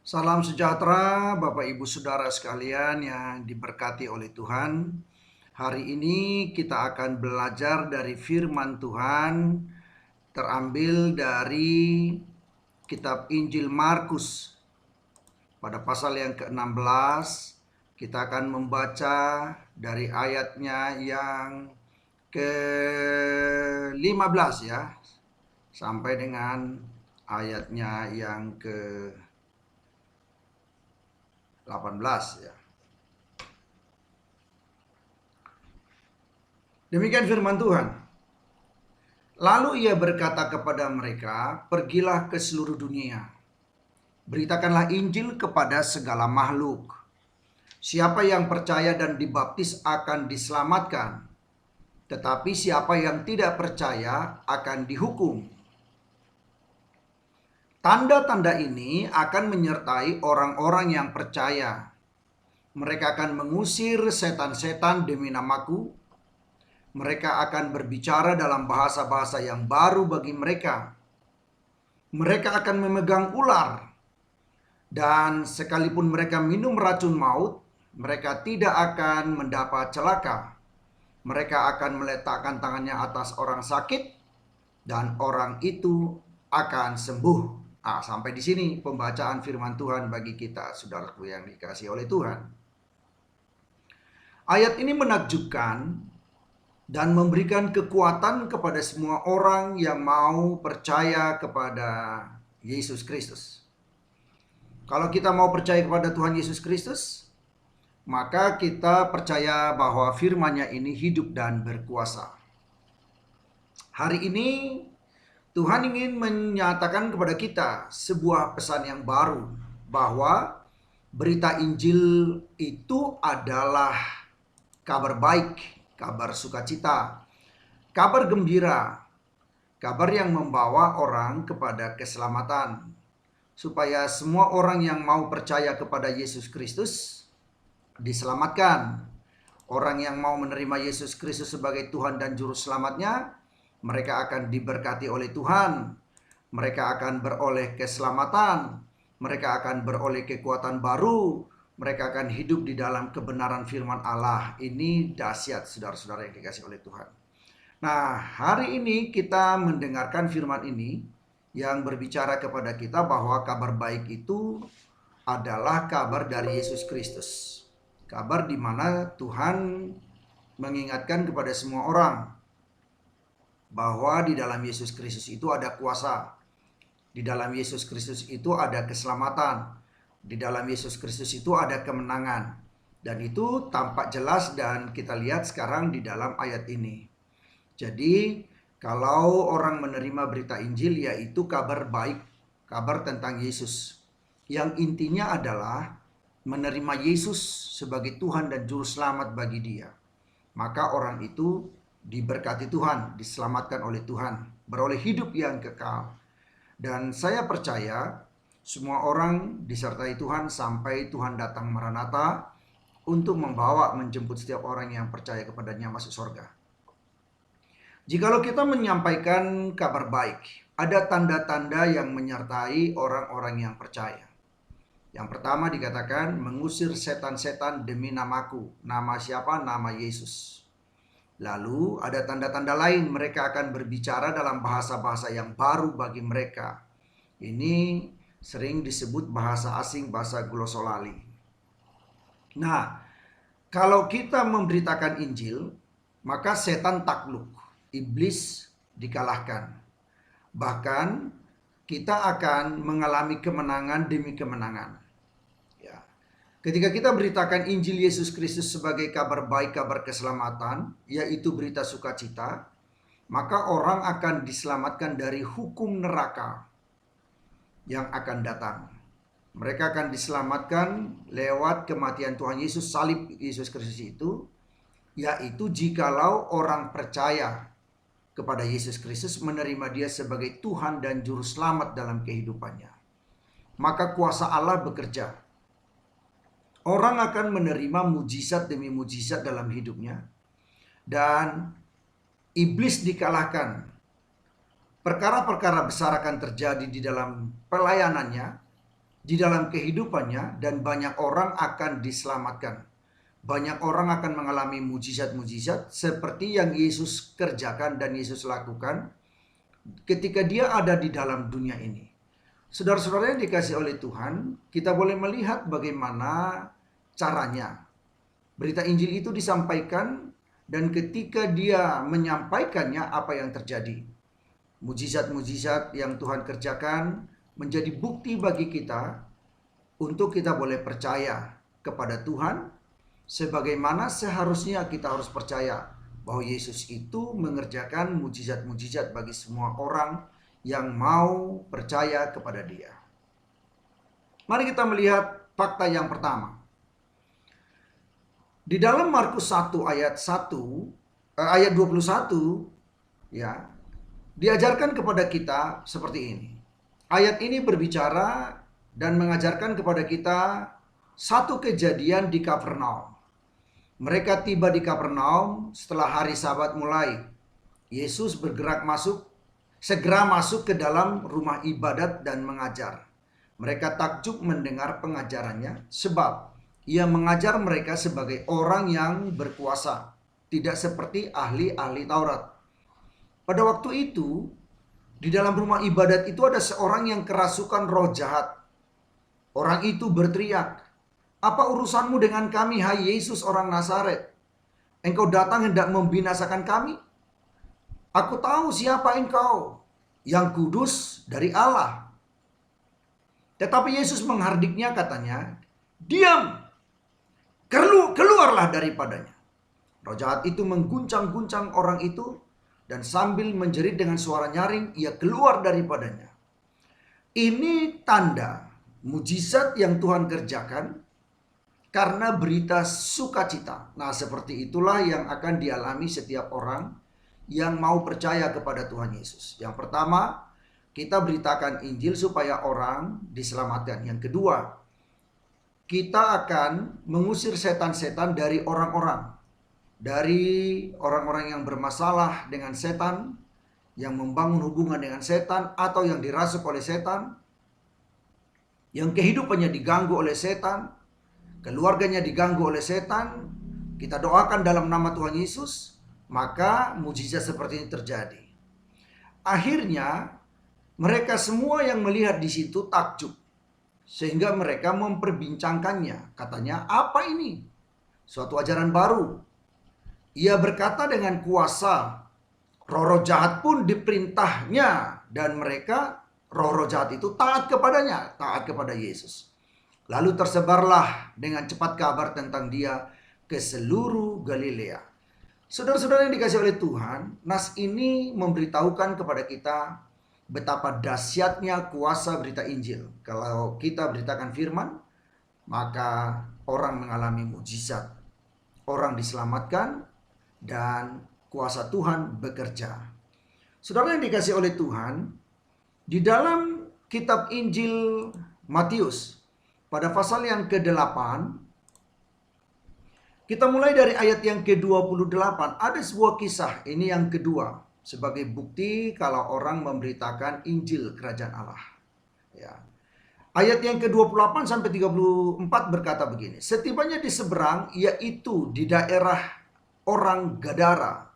Salam sejahtera Bapak Ibu Saudara sekalian yang diberkati oleh Tuhan. Hari ini kita akan belajar dari firman Tuhan terambil dari kitab Injil Markus. Pada pasal yang ke-16 kita akan membaca dari ayatnya yang ke-15 ya, sampai dengan ayatnya yang ke-18 ya. Demikian firman Tuhan. Lalu ia berkata kepada mereka, "Pergilah ke seluruh dunia. Beritakanlah Injil kepada segala makhluk. Siapa yang percaya dan dibaptis akan diselamatkan, tetapi siapa yang tidak percaya akan dihukum. Tanda-tanda ini akan menyertai orang-orang yang percaya. Mereka akan mengusir setan-setan demi namaku. Mereka akan berbicara dalam bahasa-bahasa yang baru bagi mereka. Mereka akan memegang ular. Dan sekalipun mereka minum racun maut, mereka tidak akan mendapat celaka. Mereka akan meletakkan tangannya atas orang sakit, dan orang itu akan sembuh." Sampai di sini pembacaan firman Tuhan bagi kita, saudaraku yang dikasihi oleh Tuhan. Ayat ini menakjubkan dan memberikan kekuatan kepada semua orang yang mau percaya kepada Yesus Kristus. Kalau kita mau percaya kepada Tuhan Yesus Kristus, maka kita percaya bahwa firman-Nya ini hidup dan berkuasa. Hari ini Tuhan ingin menyatakan kepada kita sebuah pesan yang baru, bahwa berita Injil itu adalah kabar baik, kabar sukacita, kabar gembira, kabar yang membawa orang kepada keselamatan, supaya semua orang yang mau percaya kepada Yesus Kristus diselamatkan. Orang yang mau menerima Yesus Kristus sebagai Tuhan dan Juru Selamatnya, mereka akan diberkati oleh Tuhan. Mereka akan beroleh keselamatan. Mereka akan beroleh kekuatan baru. Mereka akan hidup di dalam kebenaran firman Allah. Ini dahsyat, saudara-saudara yang dikasihi oleh Tuhan. Nah, hari ini kita mendengarkan firman ini yang berbicara kepada kita bahwa kabar baik itu adalah kabar dari Yesus Kristus. Kabar di mana Tuhan mengingatkan kepada semua orang bahwa di dalam Yesus Kristus itu ada kuasa. Di dalam Yesus Kristus itu ada keselamatan. Di dalam Yesus Kristus itu ada kemenangan. Dan itu tampak jelas dan kita lihat sekarang di dalam ayat ini. Jadi, kalau orang menerima berita Injil, yaitu kabar baik, kabar tentang Yesus, yang intinya adalah menerima Yesus sebagai Tuhan dan Juru Selamat bagi dia, maka orang itu diberkati Tuhan, diselamatkan oleh Tuhan, beroleh hidup yang kekal. Dan saya percaya semua orang disertai Tuhan sampai Tuhan datang Maranatha untuk membawa, menjemput setiap orang yang percaya kepadanya masuk surga. Jikalau kita menyampaikan kabar baik, ada tanda-tanda yang menyertai orang-orang yang percaya. Yang pertama dikatakan mengusir setan-setan demi namaku. Nama siapa? Nama Yesus. Lalu ada tanda-tanda lain, mereka akan berbicara dalam bahasa-bahasa yang baru bagi mereka. Ini sering disebut bahasa asing, bahasa glosolali. Nah, kalau kita memberitakan Injil, maka setan takluk, iblis dikalahkan. Bahkan kita akan mengalami kemenangan demi kemenangan. Ya. Ketika kita beritakan Injil Yesus Kristus sebagai kabar baik, kabar keselamatan, yaitu berita sukacita, maka orang akan diselamatkan dari hukum neraka yang akan datang. Mereka akan diselamatkan lewat kematian Tuhan Yesus, salib Yesus Kristus itu, yaitu jikalau orang percaya kepada Yesus Kristus, menerima dia sebagai Tuhan dan Juru Selamat dalam kehidupannya. Maka kuasa Allah bekerja. Orang akan menerima mujizat demi mujizat dalam hidupnya. Dan iblis dikalahkan. Perkara-perkara besar akan terjadi di dalam pelayanannya. di dalam kehidupannya dan banyak orang akan diselamatkan. Banyak orang akan mengalami mujizat-mujizat seperti yang Yesus kerjakan dan Yesus lakukan ketika dia ada di dalam dunia ini. Saudara-saudara yang dikasih oleh Tuhan, kita boleh melihat bagaimana caranya. Berita Injil itu disampaikan dan ketika dia menyampaikannya apa yang terjadi. Mujizat-mujizat yang Tuhan kerjakan menjadi bukti bagi kita untuk kita boleh percaya kepada Tuhan sebagaimana seharusnya kita harus percaya bahwa Yesus itu mengerjakan mujizat-mujizat bagi semua orang yang mau percaya kepada Dia. Mari kita melihat fakta yang pertama. Di dalam Markus 1 ayat 21 ya, diajarkan kepada kita seperti ini. Ayat ini berbicara dan mengajarkan kepada kita satu kejadian di Kapernaum. Mereka tiba di Kapernaum setelah hari Sabat mulai. Yesus segera masuk ke dalam rumah ibadat dan mengajar. Mereka takjub mendengar pengajarannya sebab ia mengajar mereka sebagai orang yang berkuasa, tidak seperti ahli-ahli Taurat. Pada waktu itu, di dalam rumah ibadat itu ada seorang yang kerasukan roh jahat. Orang itu berteriak, "Apa urusanmu dengan kami, hai Yesus orang Nazaret? Engkau datang hendak membinasakan kami? Aku tahu siapa engkau, yang kudus dari Allah." Tetapi Yesus menghardiknya, katanya, "Diam, keluarlah daripadanya." Roh jahat itu mengguncang-guncang orang itu dan sambil menjerit dengan suara nyaring, ia keluar daripadanya. Ini tanda mujizat yang Tuhan kerjakan karena berita sukacita. Nah, seperti itulah yang akan dialami setiap orang yang mau percaya kepada Tuhan Yesus. Yang pertama, kita beritakan Injil supaya orang diselamatkan. Yang kedua, kita akan mengusir setan-setan dari orang-orang. Dari orang-orang yang bermasalah dengan setan, yang membangun hubungan dengan setan, atau yang dirasuk oleh setan, yang kehidupannya diganggu oleh setan, keluarganya diganggu oleh setan. Kita doakan dalam nama Tuhan Yesus, maka mujizat seperti ini terjadi. Akhirnya, mereka semua yang melihat di situ takjub, sehingga mereka memperbincangkannya. Katanya, "Apa ini? Suatu ajaran baru." Ia berkata dengan kuasa, roh-roh jahat pun diperintahnya, dan mereka, roh-roh jahat itu taat kepadanya, taat kepada Yesus. Lalu tersebarlah dengan cepat kabar tentang Dia ke seluruh Galilea. Saudara-saudara yang dikasih oleh Tuhan, nas ini memberitahukan kepada kita betapa dahsyatnya kuasa berita Injil. Kalau kita beritakan firman, maka orang mengalami mujizat, orang diselamatkan, dan kuasa Tuhan bekerja. Saudara yang dikasih oleh Tuhan, di dalam kitab Injil Matius, pada pasal yang ke-8, kita mulai dari ayat yang ke-28, ada sebuah kisah, ini yang kedua, sebagai bukti kalau orang memberitakan Injil Kerajaan Allah. Ya. Ayat yang ke-28 sampai 34 berkata begini, setibanya di seberang, yaitu di daerah orang Gadara,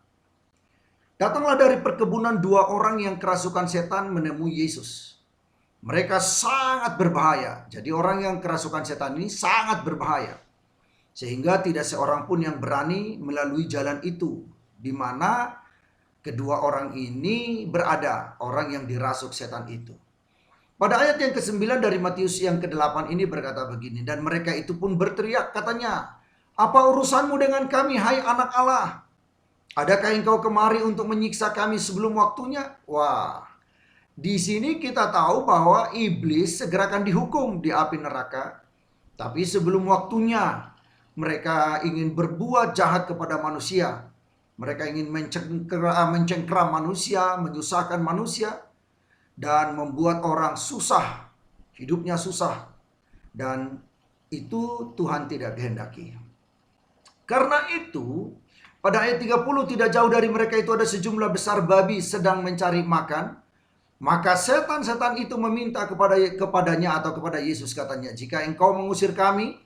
datanglah dari perkebunan dua orang yang kerasukan setan menemui Yesus. Mereka sangat berbahaya. Jadi orang yang kerasukan setan ini sangat berbahaya, sehingga tidak seorang pun yang berani melalui jalan itu, di mana kedua orang ini berada, orang yang dirasuk setan itu. Pada ayat yang ke-9 dari Matius yang ke-8 ini berkata begini, dan mereka itu pun berteriak, katanya, "Apa urusanmu dengan kami, hai anak Allah? Adakah engkau kemari untuk menyiksa kami sebelum waktunya?" Wah, di sini kita tahu bahwa iblis segera akan dihukum di api neraka. Tapi sebelum waktunya, mereka ingin berbuat jahat kepada manusia. Mereka ingin mencengkeram manusia, menyusahkan manusia, dan membuat orang susah, hidupnya susah. Dan itu Tuhan tidak kehendaki. Karena itu, pada ayat 30, tidak jauh dari mereka itu ada sejumlah besar babi sedang mencari makan. Maka setan-setan itu meminta kepadanya atau kepada Yesus, katanya, "Jika engkau mengusir kami,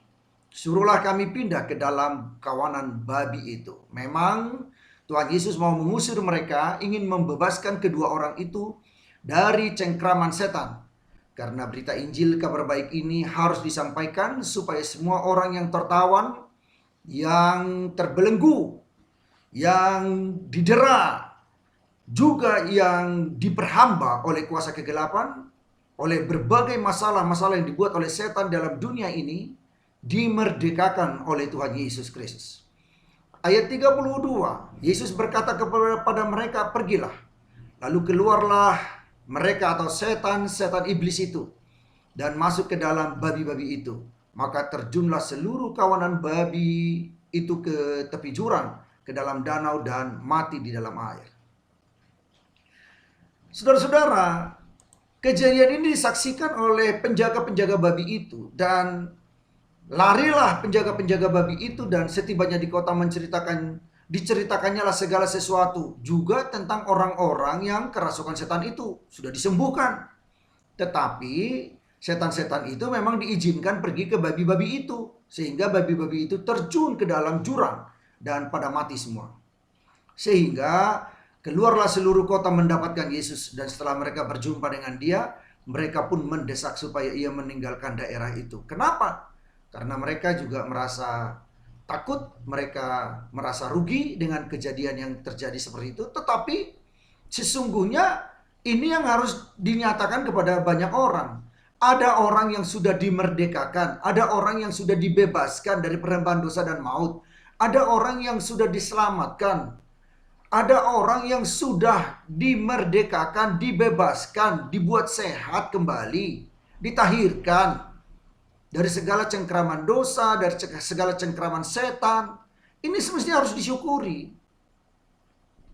suruhlah kami pindah ke dalam kawanan babi itu." Memang Tuhan Yesus mau mengusir mereka, ingin membebaskan kedua orang itu dari cengkraman setan. Karena berita Injil kabar baik ini harus disampaikan supaya semua orang yang tertawan, yang terbelenggu, yang didera, juga yang diperhamba oleh kuasa kegelapan, oleh berbagai masalah-masalah yang dibuat oleh setan dalam dunia ini, dimerdekakan oleh Tuhan Yesus Kristus. Ayat 32, Yesus berkata kepada mereka, "Pergilah." Lalu keluarlah mereka atau setan-setan iblis itu dan masuk ke dalam babi-babi itu. Maka terjunlah seluruh kawanan babi itu ke tepi jurang, ke dalam danau, dan mati di dalam air. Saudara-saudara, kejadian ini disaksikan oleh penjaga-penjaga babi itu, dan larilah penjaga-penjaga babi itu, dan setibanya di kota diceritakannya lah segala sesuatu, juga tentang orang-orang yang kerasukan setan itu sudah disembuhkan. Tetapi setan-setan itu memang diizinkan pergi ke babi-babi itu, sehingga babi-babi itu terjun ke dalam jurang dan pada mati semua. Sehingga keluarlah seluruh kota mendapatkan Yesus, dan setelah mereka berjumpa dengan dia, mereka pun mendesak supaya ia meninggalkan daerah itu. Kenapa? Karena mereka juga merasa takut, mereka merasa rugi dengan kejadian yang terjadi seperti itu. Tetapi sesungguhnya ini yang harus dinyatakan kepada banyak orang. Ada orang yang sudah dimerdekakan, ada orang yang sudah dibebaskan dari perempuan dosa dan maut, ada orang yang sudah diselamatkan, ada orang yang sudah dimerdekakan, dibebaskan, dibuat sehat kembali, ditahirkan dari segala cengkraman dosa, dari segala cengkraman setan. Ini semestinya harus disyukuri.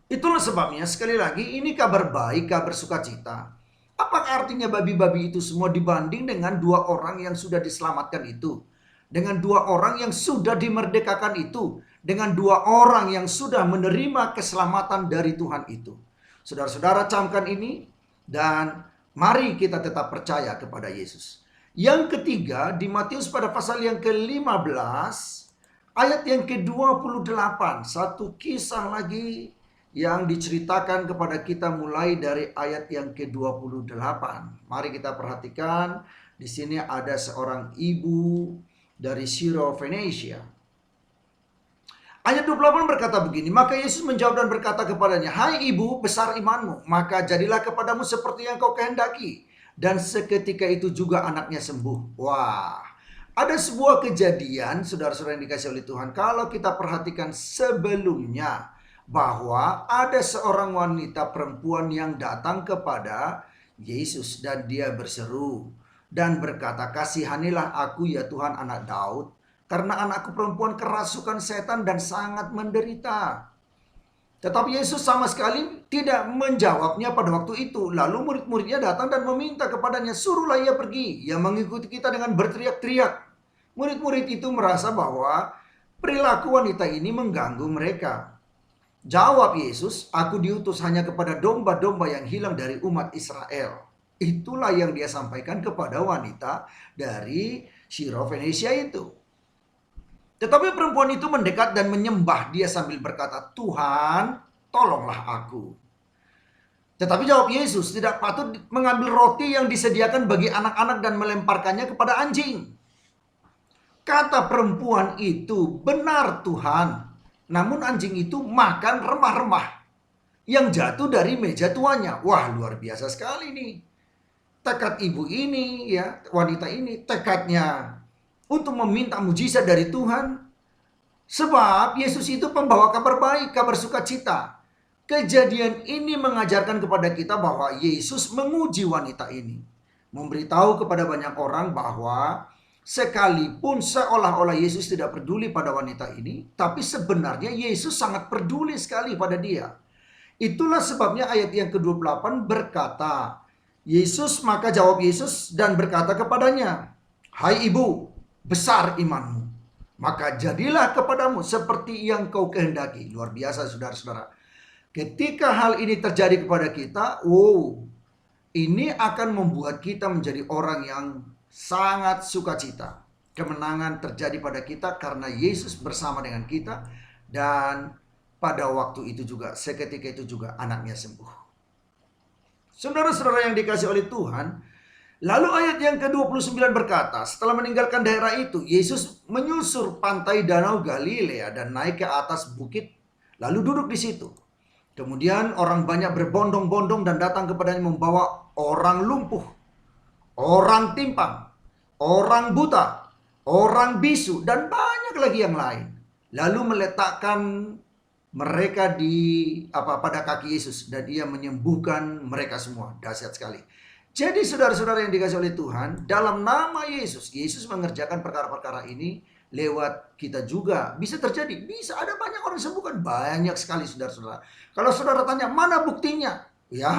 Itulah sebabnya, sekali lagi, ini kabar baik, kabar sukacita. Apakah artinya babi-babi itu semua dibanding dengan dua orang yang sudah diselamatkan itu? Dengan dua orang yang sudah dimerdekakan itu? Dengan dua orang yang sudah menerima keselamatan dari Tuhan itu? Saudara-saudara, camkan ini dan mari kita tetap percaya kepada Yesus. Yang ketiga, di Matius pada pasal yang ke-15, ayat yang ke-28, satu kisah lagi yang diceritakan kepada kita mulai dari ayat yang ke-28. Mari kita perhatikan, di sini ada seorang ibu dari Syro-Fenisia. Ayat 28 berkata begini, "Maka Yesus menjawab dan berkata kepadanya, 'Hai ibu, besar imanmu, maka jadilah kepadamu seperti yang kau kehendaki.' Dan seketika itu juga anaknya sembuh." Wah, ada sebuah kejadian, saudara-saudara yang dikasihi oleh Tuhan, kalau kita perhatikan sebelumnya, bahwa ada seorang wanita perempuan yang datang kepada Yesus dan dia berseru dan berkata, "Kasihanilah aku ya Tuhan, anak Daud, karena anakku perempuan kerasukan setan dan sangat menderita." Tetapi Yesus sama sekali tidak menjawabnya pada waktu itu. Lalu murid-muridnya datang dan meminta kepadanya, "Suruhlah ia pergi." Ia mengikuti kita dengan berteriak-teriak. Murid-murid itu merasa bahwa perilaku wanita ini mengganggu mereka. Jawab Yesus, "Aku diutus hanya kepada domba-domba yang hilang dari umat Israel." Itulah yang dia sampaikan kepada wanita dari Syro-Fenisia itu. Tetapi perempuan itu mendekat dan menyembah dia sambil berkata, "Tuhan, tolonglah aku." Tetapi jawab Yesus, "Tidak patut mengambil roti yang disediakan bagi anak-anak dan melemparkannya kepada anjing." Kata perempuan itu, "Benar Tuhan. Namun anjing itu makan remah-remah yang jatuh dari meja tuannya." Wah, luar biasa sekali nih. Tekad ibu ini, ya, wanita ini, tekadnya untuk meminta mujizat dari Tuhan. Sebab Yesus itu pembawa kabar baik, kabar sukacita. Kejadian ini mengajarkan kepada kita bahwa Yesus menguji wanita ini. Memberitahu kepada banyak orang bahwa sekalipun seolah-olah Yesus tidak peduli pada wanita ini, tapi sebenarnya Yesus sangat peduli sekali pada dia. Itulah sebabnya ayat yang ke-28 berkata, maka jawab Yesus dan berkata kepadanya, "Hai ibu, besar imanmu, maka jadilah kepadamu seperti yang kau kehendaki." Luar biasa, saudara-saudara. Ketika hal ini terjadi kepada kita, Ini akan membuat kita menjadi orang yang sangat sukacita. Kemenangan terjadi pada kita karena Yesus bersama dengan kita. Dan pada waktu itu juga, seketika itu juga anaknya sembuh. Saudara-saudara yang dikasih oleh Tuhan, lalu ayat yang ke-29 berkata, setelah meninggalkan daerah itu, Yesus menyusur pantai Danau Galilea dan naik ke atas bukit, lalu duduk di situ. Kemudian orang banyak berbondong-bondong dan datang kepadanya membawa orang lumpuh, orang timpang, orang buta, orang bisu, dan banyak lagi yang lain. Lalu meletakkan mereka pada kaki Yesus dan ia menyembuhkan mereka semua. Dahsyat sekali. Jadi saudara-saudara yang dikasih oleh Tuhan, dalam nama Yesus, Yesus mengerjakan perkara-perkara ini lewat kita juga. Bisa terjadi, bisa ada banyak orang sembuhkan, banyak sekali saudara-saudara. Kalau saudara tanya, mana buktinya? Ya,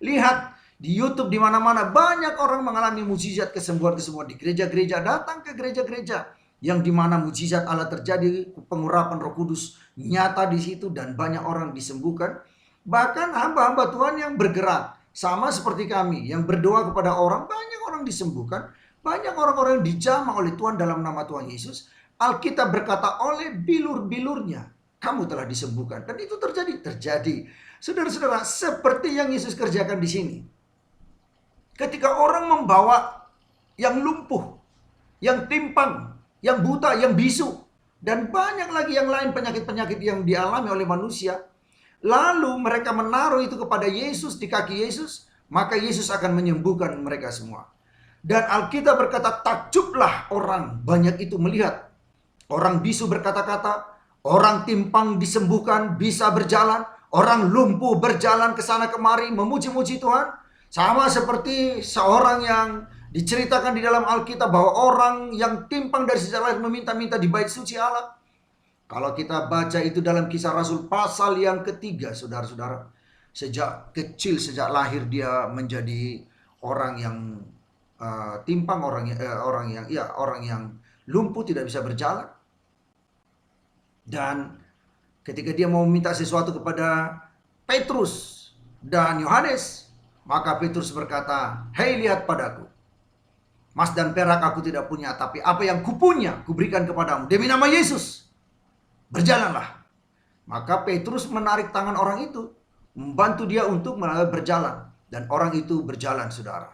lihat di YouTube di mana-mana banyak orang mengalami mukjizat kesembuhan-kesembuhan di gereja-gereja. Datang ke gereja-gereja yang di mana mukjizat Allah terjadi, pengurapan Roh Kudus nyata di situ dan banyak orang disembuhkan. Bahkan hamba-hamba Tuhan yang bergerak sama seperti kami yang berdoa kepada orang, banyak orang disembuhkan, banyak orang-orang yang dijamah oleh Tuhan dalam nama Tuhan Yesus. Alkitab berkata oleh bilur-bilurnya kamu telah disembuhkan. Dan itu terjadi. Saudara-saudara, seperti yang Yesus kerjakan di sini. Ketika orang membawa yang lumpuh, yang timpang, yang buta, yang bisu, dan banyak lagi yang lain penyakit-penyakit yang dialami oleh manusia, lalu mereka menaruh itu kepada Yesus, di kaki Yesus, maka Yesus akan menyembuhkan mereka semua. Dan Alkitab berkata, takjublah orang banyak itu melihat orang bisu berkata-kata, orang timpang disembuhkan, bisa berjalan, orang lumpuh berjalan ke sana kemari, memuji-muji Tuhan. Sama seperti seorang yang diceritakan di dalam Alkitab bahwa orang yang timpang dari sejak lahir meminta-minta di bait suci Allah. Kalau kita baca itu dalam Kisah Rasul pasal yang ketiga, saudara-saudara. Sejak kecil, sejak lahir dia menjadi orang yang timpang, orang yang lumpuh, tidak bisa berjalan. Dan ketika dia mau minta sesuatu kepada Petrus dan Yohanes, maka Petrus berkata, hei lihat padaku, emas dan perak aku tidak punya, tapi apa yang kupunya kuberikan kepadamu. Demi nama Yesus, berjalanlah. Maka Petrus menarik tangan orang itu, membantu dia untuk berjalan. Dan orang itu berjalan, saudara.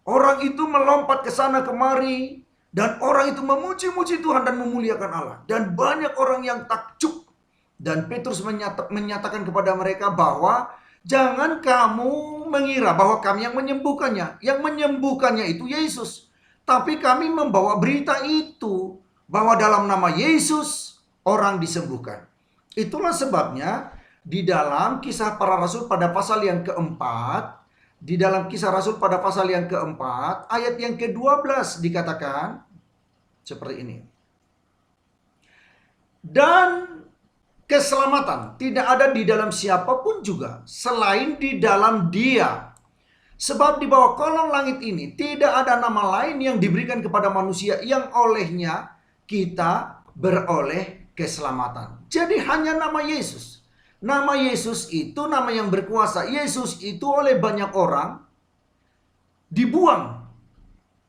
Orang itu melompat ke sana kemari, dan orang itu memuji-muji Tuhan dan memuliakan Allah. Dan banyak orang yang takjub. Dan Petrus menyatakan kepada mereka bahwa jangan kamu mengira bahwa kami yang menyembuhkannya. Yang menyembuhkannya itu Yesus. Tapi kami membawa berita itu, bahwa dalam nama Yesus orang disembuhkan. Itulah sebabnya di dalam Kisah Para Rasul pada pasal yang keempat, di dalam Kisah Rasul pada pasal yang keempat, ayat yang ke-12 dikatakan seperti ini. Dan keselamatan tidak ada di dalam siapapun juga selain di dalam Dia. Sebab di bawah kolong langit ini tidak ada nama lain yang diberikan kepada manusia yang olehnya kita beroleh keselamatan. Jadi hanya nama Yesus. Nama Yesus itu nama yang berkuasa. Yesus itu oleh banyak orang dibuang,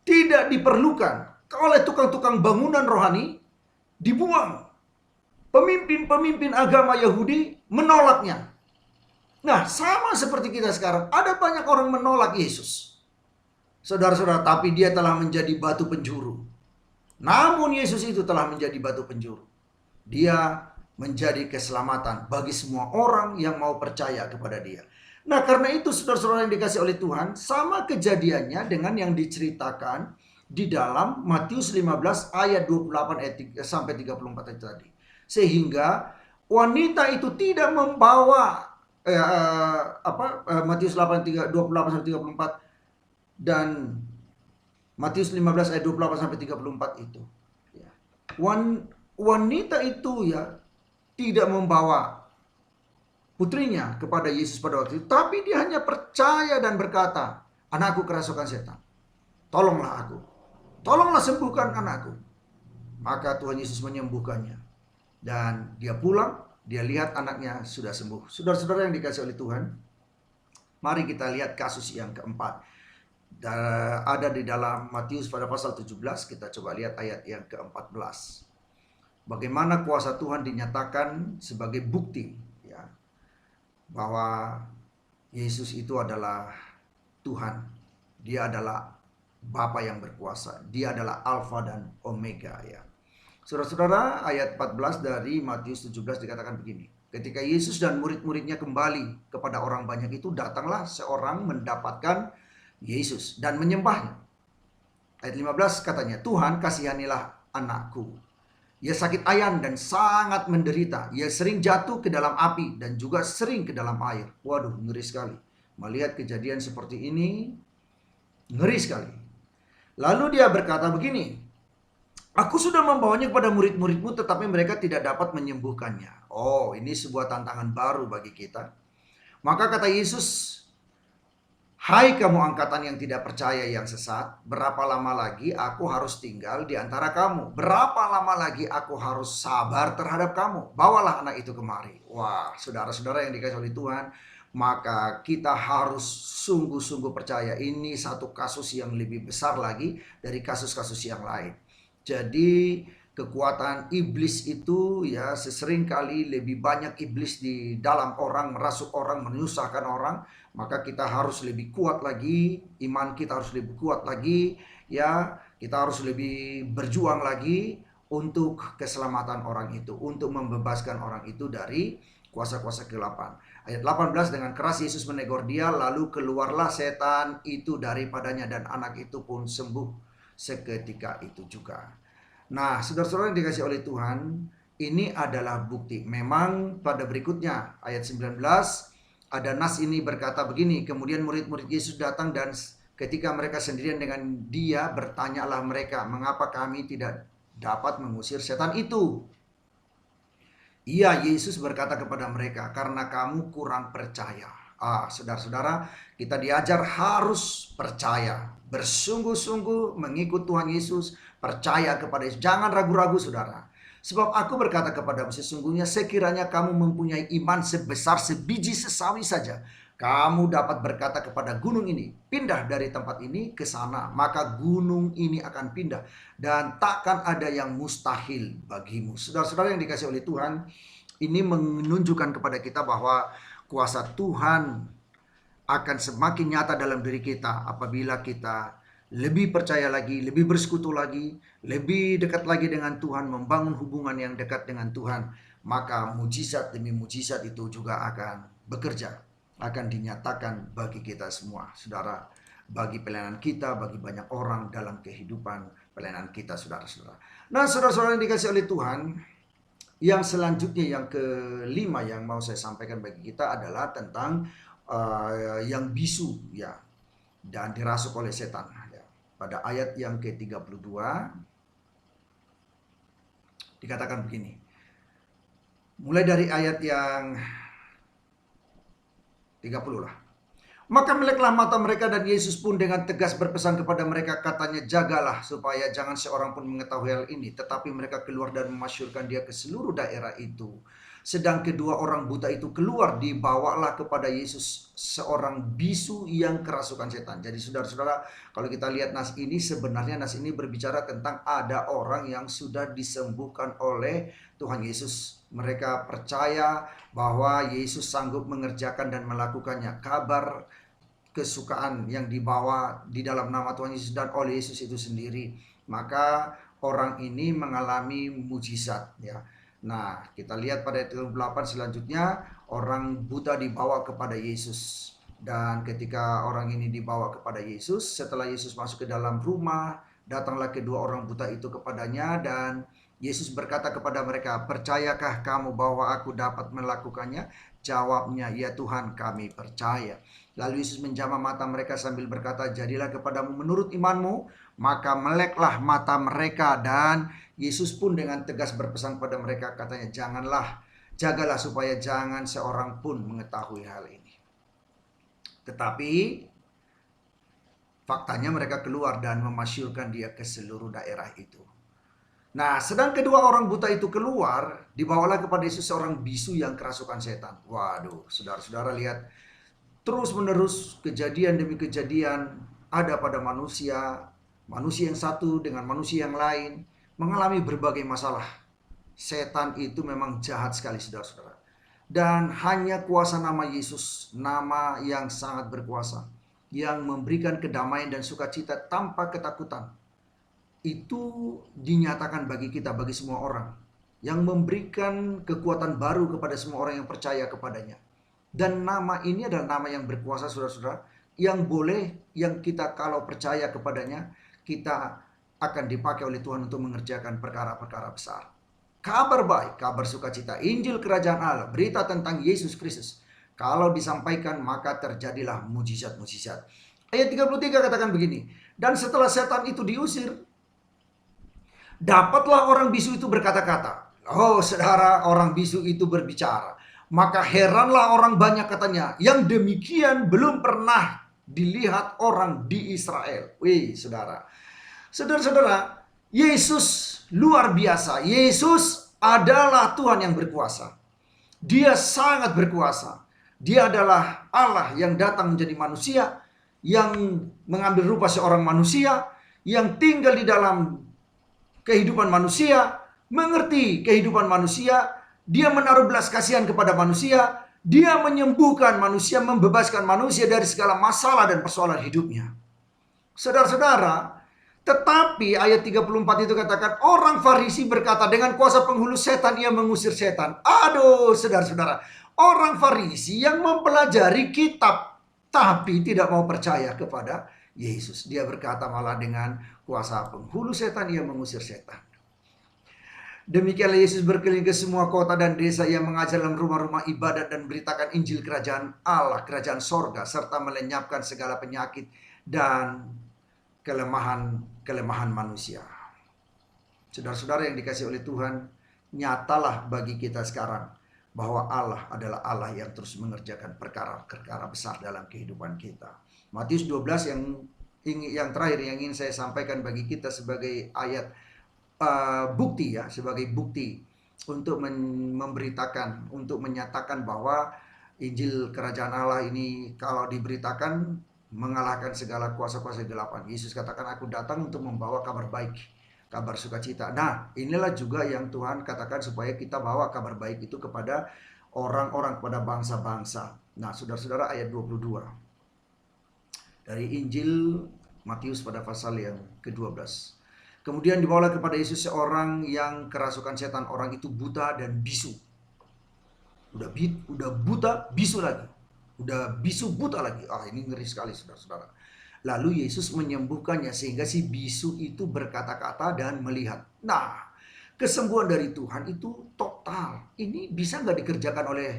tidak diperlukan. Oleh tukang-tukang bangunan rohani dibuang. Pemimpin-pemimpin agama Yahudi menolaknya. Nah, sama seperti kita sekarang, ada banyak orang menolak Yesus. Saudara-saudara, tapi dia telah menjadi batu penjuru. Namun Yesus itu telah menjadi batu penjuru. Dia menjadi keselamatan bagi semua orang yang mau percaya kepada dia. Nah, karena itu saudara-saudara yang dikasih oleh Tuhan, sama kejadiannya dengan yang diceritakan di dalam Matius 15 ayat 28 sampai 34 itu tadi. Sehingga wanita itu tidak membawa Matius 8 28 sampai 34 dan Matius 15 ayat 28 sampai 34 itu. Wanita itu ya tidak membawa putrinya kepada Yesus pada waktu itu, tapi dia hanya percaya dan berkata, anakku kerasukan setan, tolonglah aku, tolonglah sembuhkan anakku. Maka Tuhan Yesus menyembuhkannya, dan dia pulang, dia lihat anaknya sudah sembuh. Saudara-saudara yang dikasih oleh Tuhan, Mari kita lihat kasus yang keempat. Ada di dalam Matius pada pasal 17, kita coba lihat ayat yang ke-14. Bagaimana kuasa Tuhan dinyatakan sebagai bukti ya, bahwa Yesus itu adalah Tuhan. Dia adalah Bapa yang berkuasa. Dia adalah Alfa dan Omega ya. Saudara-saudara, ayat 14 dari Matius 17 dikatakan begini. Ketika Yesus dan murid-muridnya kembali kepada orang banyak itu, datanglah seorang mendapatkan Yesus dan menyembahnya. Ayat 15 katanya, Tuhan kasihanilah anakku. Ia sakit ayan dan sangat menderita. Ia sering jatuh ke dalam api dan juga sering ke dalam air. Waduh, ngeri sekali. Melihat kejadian seperti ini, ngeri sekali. Lalu dia berkata begini, aku sudah membawanya kepada murid-muridmu tetapi mereka tidak dapat menyembuhkannya. Oh, ini sebuah tantangan baru bagi kita. Maka kata Yesus, hai kamu angkatan yang tidak percaya yang sesat, berapa lama lagi aku harus tinggal di antara kamu? Berapa lama lagi aku harus sabar terhadap kamu? Bawalah anak itu kemari. Wah, saudara-saudara yang dikasihi oleh Tuhan, maka kita harus sungguh-sungguh percaya ini satu kasus yang lebih besar lagi dari kasus-kasus yang lain. Jadi kekuatan iblis itu ya sesering kali lebih banyak iblis di dalam orang, merasuk orang, menyusahkan orang. Maka kita harus lebih kuat lagi, iman kita harus lebih kuat lagi, ya kita harus lebih berjuang lagi untuk keselamatan orang itu, untuk membebaskan orang itu dari kuasa-kuasa kegelapan. Ayat 18, dengan keras Yesus menegur dia, lalu keluarlah setan itu daripadanya dan anak itu pun sembuh seketika itu juga. Nah, saudara-saudara yang dikasihi oleh Tuhan, ini adalah bukti. Memang pada berikutnya ayat 19 ada nas ini berkata begini, kemudian murid-murid Yesus datang dan ketika mereka sendirian dengan dia, bertanyalah mereka, mengapa kami tidak dapat mengusir setan itu? Iya, Yesus berkata kepada mereka, karena kamu kurang percaya. Saudara-saudara, kita diajar harus percaya, bersungguh-sungguh mengikut Tuhan Yesus, percaya kepada Yesus. Jangan ragu-ragu, saudara. Sebab aku berkata kepadamu, sesungguhnya sekiranya kamu mempunyai iman sebesar sebiji sesawi saja, kamu dapat berkata kepada gunung ini, pindah dari tempat ini ke sana, maka gunung ini akan pindah. Dan takkan ada yang mustahil bagimu. Saudara-saudara yang dikasihi oleh Tuhan, ini menunjukkan kepada kita bahwa kuasa Tuhan akan semakin nyata dalam diri kita apabila kita lebih percaya lagi, lebih bersekutu lagi, lebih dekat lagi dengan Tuhan, membangun hubungan yang dekat dengan Tuhan. Maka mujizat demi mujizat itu juga akan bekerja, akan dinyatakan bagi kita semua, saudara, bagi pelayanan kita, bagi banyak orang dalam kehidupan pelayanan kita, saudara-saudara. Nah, saudara-saudara yang dikasihi oleh Tuhan, yang selanjutnya, yang kelima yang mau saya sampaikan bagi kita adalah tentang yang bisu ya dan dirasuk oleh setan ya. Pada ayat yang ke-32 dikatakan begini. Mulai dari ayat yang 30 lah. Maka meleklah mata mereka dan Yesus pun dengan tegas berpesan kepada mereka, katanya, jagalah supaya jangan seorang pun mengetahui hal ini. Tetapi mereka keluar dan memasyurkan dia ke seluruh daerah itu. Sedang kedua orang buta itu keluar, dibawalah kepada Yesus seorang bisu yang kerasukan setan. Jadi saudara-saudara, kalau kita lihat nas ini, sebenarnya nas ini berbicara tentang ada orang yang sudah disembuhkan oleh Tuhan Yesus. Mereka percaya bahwa Yesus sanggup mengerjakan dan melakukannya. Kabar kesukaan yang dibawa di dalam nama Tuhan Yesus dan oleh Yesus itu sendiri. Maka orang ini mengalami mujizat ya. Nah, kita lihat pada ayat 8 selanjutnya, orang buta dibawa kepada Yesus. Dan ketika orang ini dibawa kepada Yesus, setelah Yesus masuk ke dalam rumah, datanglah kedua orang buta itu kepadanya dan Yesus berkata kepada mereka, percayakah kamu bahwa aku dapat melakukannya? Jawabnya, ya Tuhan, kami percaya. Lalu Yesus menjamah mata mereka sambil berkata, jadilah kepadamu menurut imanmu. Maka meleklah mata mereka dan Yesus pun dengan tegas berpesan kepada mereka, katanya, jagalah supaya jangan seorang pun mengetahui hal ini. Tetapi faktanya mereka keluar dan memasyurkan dia ke seluruh daerah itu. Nah, sedang kedua orang buta itu keluar, dibawalah kepada Yesus seorang bisu yang kerasukan setan. Waduh, saudara-saudara lihat, terus-menerus kejadian demi kejadian ada pada manusia, manusia yang satu dengan manusia yang lain mengalami berbagai masalah. Setan itu memang jahat sekali, saudara-saudara. Dan hanya kuasa nama Yesus, nama yang sangat berkuasa, yang memberikan kedamaian dan sukacita tanpa ketakutan, itu dinyatakan bagi kita, bagi semua orang, yang memberikan kekuatan baru kepada semua orang yang percaya kepadanya. Dan nama ini adalah nama yang berkuasa, saudara-saudara, yang boleh, yang kita kalau percaya kepadanya, kita akan dipakai oleh Tuhan untuk mengerjakan perkara-perkara besar. Kabar baik, kabar sukacita, Injil Kerajaan Allah, berita tentang Yesus Kristus. Kalau disampaikan, maka terjadilah mujizat-mujizat. Ayat 33 katakan begini, dan setelah setan itu diusir, dapatlah orang bisu itu berkata-kata. Oh saudara, orang bisu itu berbicara. Maka heranlah orang banyak katanya, yang demikian belum pernah dilihat orang di Israel. Wih saudara, saudara-saudara, Yesus luar biasa. Yesus adalah Tuhan yang berkuasa. Dia sangat berkuasa. Dia adalah Allah yang datang menjadi manusia, yang mengambil rupa seorang manusia, yang tinggal di dalam kehidupan manusia, mengerti kehidupan manusia. Dia menaruh belas kasihan kepada manusia. Dia menyembuhkan manusia, membebaskan manusia dari segala masalah dan persoalan hidupnya. Saudara-saudara, tetapi ayat 34 itu katakan, orang Farisi berkata, dengan kuasa penghulu setan ia mengusir setan. Aduh, saudara-saudara, orang Farisi yang mempelajari kitab tapi tidak mau percaya kepada Yesus. Dia berkata malah dengan kuasa penghulu setan ia mengusir setan. Demikianlah Yesus berkeliling ke semua kota dan desa, yang mengajar dalam rumah-rumah ibadat dan beritakan Injil Kerajaan Allah, Kerajaan sorga, serta melenyapkan segala penyakit dan kelemahan manusia. Saudara-saudara yang dikasihi oleh Tuhan, nyatalah bagi kita sekarang bahwa Allah adalah Allah yang terus mengerjakan perkara-perkara besar dalam kehidupan kita. Matius 12 yang terakhir yang ingin saya sampaikan bagi kita sebagai ayat bukti ya, sebagai bukti untuk memberitakan, untuk menyatakan bahwa Injil Kerajaan Allah ini kalau diberitakan mengalahkan segala kuasa-kuasa gelapan. Yesus katakan, aku datang untuk membawa kabar baik, kabar sukacita. Nah, inilah juga yang Tuhan katakan supaya kita bawa kabar baik itu kepada orang-orang, kepada bangsa-bangsa. Nah, saudara-saudara, ayat 22 dari Injil Matius pada pasal yang ke-12. Kemudian dibawalah kepada Yesus seorang yang kerasukan setan. Orang itu buta dan bisu. Udah buta, bisu lagi. Udah bisu, buta lagi. Ini ngeri sekali, saudara-saudara. Lalu Yesus menyembuhkannya sehingga si bisu itu berkata-kata dan melihat. Nah, kesembuhan dari Tuhan itu total. Ini bisa nggak dikerjakan oleh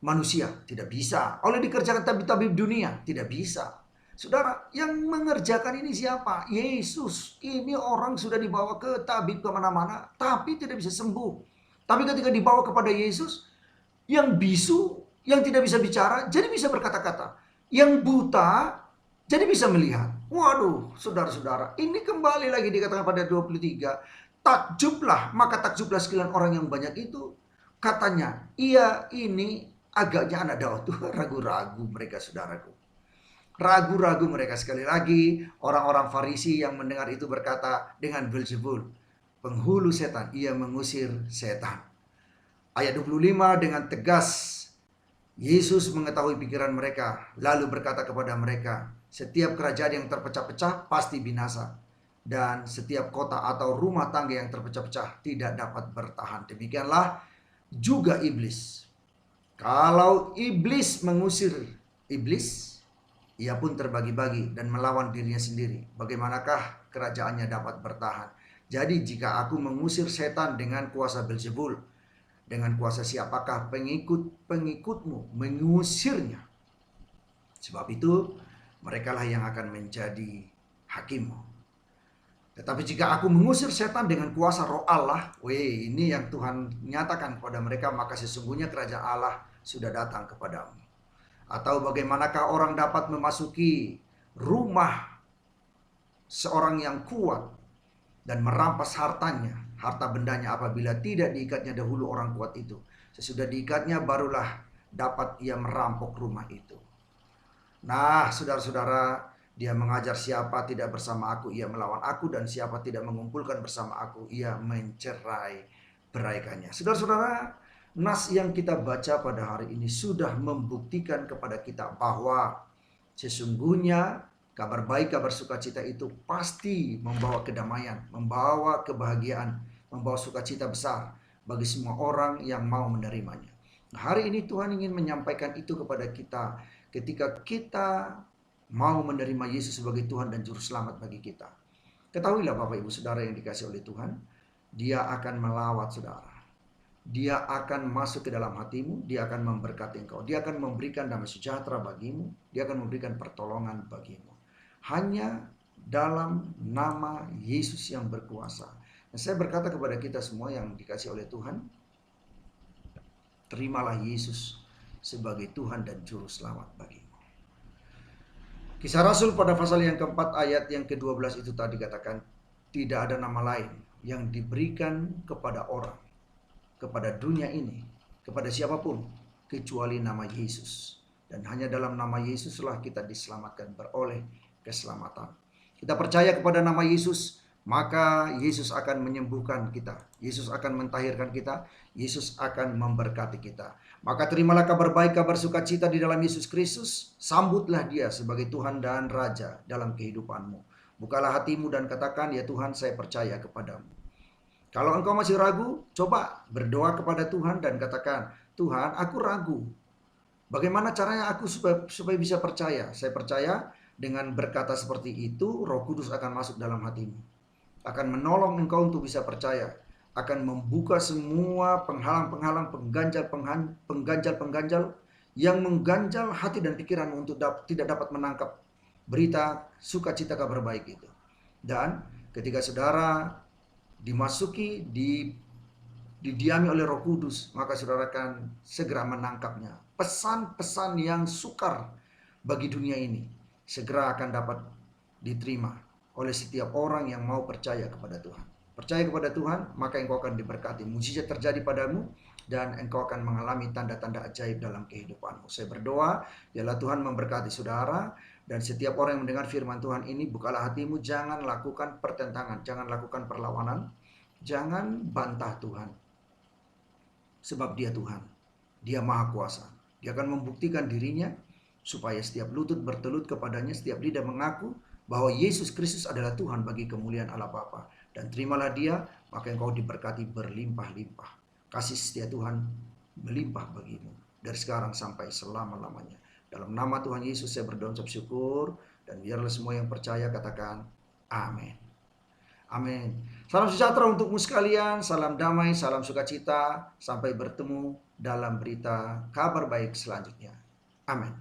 manusia? Tidak bisa. Oleh dikerjakan tabib-tabib dunia? Tidak bisa. Saudara, yang mengerjakan ini siapa? Yesus. Ini orang sudah dibawa ke tabib kemana-mana, tapi tidak bisa sembuh. Tapi ketika dibawa kepada Yesus, yang bisu, yang tidak bisa bicara, jadi bisa berkata-kata. Yang buta, jadi bisa melihat. Waduh, saudara-saudara, ini kembali lagi dikatakan pada 23. Takjublah, maka takjublah sekalian orang yang banyak itu. Katanya, iya ini agaknya anak Daud. Tuh ragu-ragu mereka, saudaraku. Ragu-ragu mereka. Sekali lagi, orang-orang Farisi yang mendengar itu berkata dengan Beelzebul, penghulu setan, ia mengusir setan. Ayat 25 dengan tegas, Yesus mengetahui pikiran mereka, lalu berkata kepada mereka, setiap kerajaan yang terpecah-pecah pasti binasa, dan setiap kota atau rumah tangga yang terpecah-pecah tidak dapat bertahan. Demikianlah juga iblis. Kalau iblis mengusir iblis, ia pun terbagi-bagi dan melawan dirinya sendiri. Bagaimanakah kerajaannya dapat bertahan? Jadi jika aku mengusir setan dengan kuasa Beelzebul, dengan kuasa siapakah pengikut-pengikutmu mengusirnya? Sebab itu merekalah yang akan menjadi hakimmu. Tetapi jika aku mengusir setan dengan kuasa Roh Allah, ini yang Tuhan nyatakan kepada mereka, maka sesungguhnya kerajaan Allah sudah datang kepadamu. Atau bagaimanakah orang dapat memasuki rumah seorang yang kuat dan merampas hartanya, harta bendanya, apabila tidak diikatnya dahulu orang kuat itu. Sesudah diikatnya barulah dapat ia merampok rumah itu. Nah, saudara-saudara, dia mengajar siapa tidak bersama aku, ia melawan aku, dan siapa tidak mengumpulkan bersama aku, ia mencerai beraikannya. Saudara-saudara, nas yang kita baca pada hari ini sudah membuktikan kepada kita bahwa sesungguhnya kabar baik, kabar sukacita itu pasti membawa kedamaian, membawa kebahagiaan, membawa sukacita besar bagi semua orang yang mau menerimanya. Nah, hari ini Tuhan ingin menyampaikan itu kepada kita ketika kita mau menerima Yesus sebagai Tuhan dan Juru Selamat bagi kita. Ketahuilah Bapak Ibu Saudara yang dikasihi oleh Tuhan, Dia akan melawat saudara. Dia akan masuk ke dalam hatimu, Dia akan memberkati engkau, Dia akan memberikan damai sejahtera bagimu, Dia akan memberikan pertolongan bagimu. Hanya dalam nama Yesus yang berkuasa. Dan saya berkata kepada kita semua yang dikasihi oleh Tuhan, terimalah Yesus sebagai Tuhan dan Juru Selamat bagimu. Kisah Rasul pada pasal yang keempat ayat yang ke-12 itu tadi katakan, tidak ada nama lain yang diberikan kepada orang, kepada dunia ini, kepada siapapun, kecuali nama Yesus. Dan hanya dalam nama Yesuslah kita diselamatkan, beroleh keselamatan. Kita percaya kepada nama Yesus, maka Yesus akan menyembuhkan kita, Yesus akan mentahirkan kita, Yesus akan memberkati kita. Maka terimalah kabar baik, kabar sukacita di dalam Yesus Kristus. Sambutlah Dia sebagai Tuhan dan Raja dalam kehidupanmu. Bukalah hatimu dan katakan, ya Tuhan, saya percaya kepadamu. Kalau engkau masih ragu, coba berdoa kepada Tuhan dan katakan, Tuhan, aku ragu. Bagaimana caranya aku supaya bisa percaya? Saya percaya dengan berkata seperti itu, Roh Kudus akan masuk dalam hatimu. Akan menolong engkau untuk bisa percaya. Akan membuka semua penghalang-penghalang, pengganjal-pengganjal yang mengganjal hati dan pikiranmu untuk tidak dapat menangkap berita sukacita kabar baik itu. Dan ketika saudara dimasuki, didiami oleh Roh Kudus, maka saudara akan segera menangkapnya. Pesan-pesan yang sukar bagi dunia ini segera akan dapat diterima oleh setiap orang yang mau percaya kepada Tuhan. Percaya kepada Tuhan, maka engkau akan diberkati. Mujizat terjadi padamu dan engkau akan mengalami tanda-tanda ajaib dalam kehidupanmu. Saya berdoa, biarlah Tuhan memberkati saudara. Dan setiap orang yang mendengar firman Tuhan ini, bukalah hatimu, jangan lakukan pertentangan, jangan lakukan perlawanan, jangan bantah Tuhan. Sebab Dia Tuhan, Dia Maha Kuasa. Dia akan membuktikan dirinya supaya setiap lutut bertelut kepadanya, setiap lidah mengaku bahwa Yesus Kristus adalah Tuhan bagi kemuliaan Allah Bapa. Dan terimalah Dia, maka engkau diberkati berlimpah-limpah. Kasih setia Tuhan melimpah bagimu dari sekarang sampai selama-lamanya. Dalam nama Tuhan Yesus saya berdoa ucap syukur, dan biarlah semua yang percaya katakan amin. Amin. Salam sejahtera untukmu sekalian, salam damai, salam sukacita. Sampai bertemu dalam berita kabar baik selanjutnya. Amin.